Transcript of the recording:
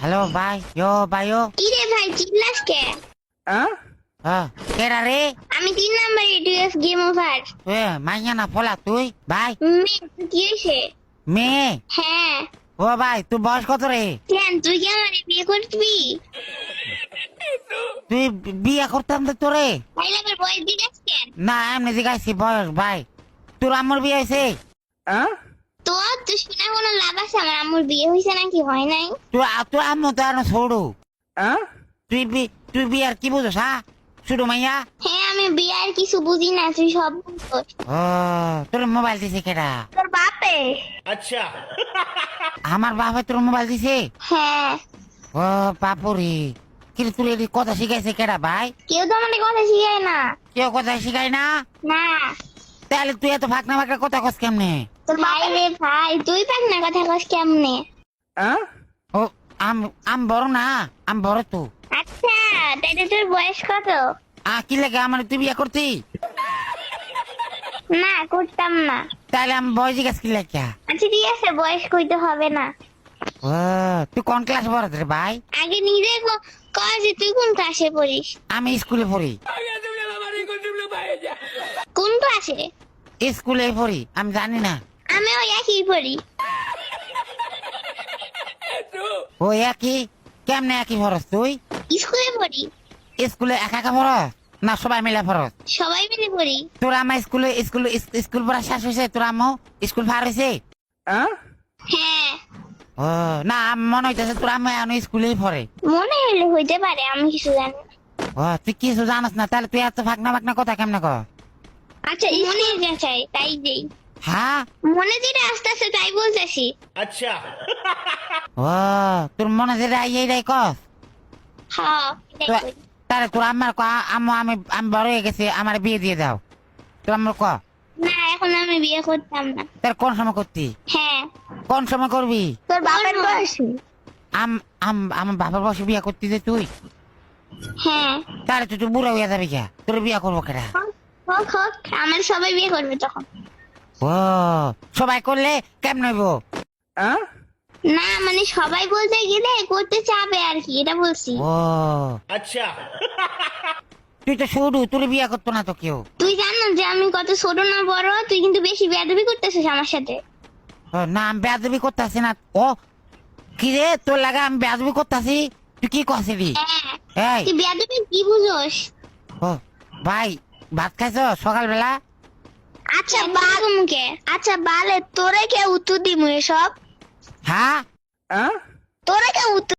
Hello ভাই, ভাইও কি রে ভাই চিল্লাস কে? কেডা রে? আমি 3 নাম্বার এডিএফ গেম ওভার। মাইয়া না ফলা তুই ভাই? কি হয়েছে? মেয়ে? হ্যাঁ। ও ভাই তুই বয়স কত রে? কেন তুই কি আমার বিয়ে করবি? তুই বিয়ে করতাম তো তোরে? তাই লাগে বয়স দিগাস কেন? না এমনি জিগাইছি বয়স ভাই। তোর আম্মুর বিয়ে হয়েছে? তুই শুনে কোনো লাভ আছে? আমার আম্মুর বিয়ে হয়েছে নাকি হয় নাই? তোর আম্মু তো আর ছোড়ু। তুই বিয়ার কি বুঝোস হ্যাঁ? ছোট মাইয়া? হ্যাঁ আমি বিয়ে আর কিছু বুঝি না, তুই সব বুঝছিস। ও তোর মোবাইল দিছে কেডা? তোর বাপে। अच्छा আমার বাবা তোর মোবাইল দিছে? হ্যাঁ। ও বাপুরি, কিন্তু তুই এটি কথা শিখাইছে কেডা ভাই? কেউ তো আমাদের কথা শিখায় না। কেউ কথা শিখাই না? না। তাহলে তুই এত ফাঁকনা ফাঁকনা কথা কস কেমনে? তোর ভাই রে ভাই, তুই পাক না কথা কস কেমনে? ও আম বড় না, আম বড় তো। আচ্ছা তাইলে তোর বয়স কত? কি লাগে আমার তুই বিয়ে করতি? না করতাম না। তাহলে আমি বয়স জিজ্ঞাসা কি লাগে? আচ্ছা ঠিক আছে, বয়স কইতে হবে না। ও তুই কোন ক্লাস পড়াস রে ভাই? আগে নিজে কয় যে তুই কোন ক্লাসে পড়িস? আমি স্কুলে পড়ি। কোন ক্লাসে? স্কুলে পড়ি, আমি জানি না। আমি ওই একই পড়ি। ও একই? কেমনে একই পড়স তুই? স্কুলে পড়ি। স্কুলে একা একা পড়স না সবাই মিলে পড়স? সবাই মিলে পড়ি। তোর আমার স্কুল পড়া শেষ হয়েছে? তোর আম্মু স্কুল পার হয়েছে? হ্যাঁ। ও না মনে হইতেছে তোর আম্মু এখন স্কুলেই পড়ে। মনে হলে হইতে পারে, আমি কিছু জানি না। ও তুই কিছু জানাস না, তাহলে তুই এত ফাঁকনা ফাঁকনা কথা কেমনে কর? আচ্ছা মনে যা চাই তাই দেই। হ্যাঁ মনে যেটা আস্তে আস্তে তাই বলতেছি। अच्छा ও তোর মনে যেটা এইটাই কস? হ্যাঁ এটাই করি। তাহলে তোর আম্মার আম্মু আমি বড় হয়ে গেছি, আমার বিয়ে দিয়ে দাও। তোর আম্মুর ক না এখন আমি বিয়ে করতাম না। তার কোন সময় করতি? হ্যাঁ। কোন সময় করবি? তোর বাপের বয়সী? আমার বাবার বসে বিয়ে করতি যে তুই? হ্যাঁ। তাহলে তুই বুড়া হইয়া যাবি কে? তোর বিয়ে করবো কেটা? হোক হোক, আমার সবাই বিয়ে করবে তখন। ও সবাই করলে কেমন হইব? না মানে সবাই বলতে গেলে করতে চাবে আর কি, এটা বলছি। ও अच्छा তুই তো শুরু, তোর বিয়ে করতো না তো কেউ। তুই জানো যে আমি কত ছোট না বড়? তুই কিন্তু বেশি বেয়াদবি করতেছিস আমার সাথে। না আমি বেয়াদবি করতেছি না। ও কি রে তোর লাগা আমি বেয়াদবি করতেছি? তুই কি করছিলি? হ্যাঁ। এই তুই বেয়াদবি কি বুঝোস? ও ভাই ভাত খাইছ সকালবেলা? আচ্ছা বাল মুখে। আচ্ছা বালে তোরে কে উত্তর দিমু এসব? হ্যাঁ তোরে কে উত্তর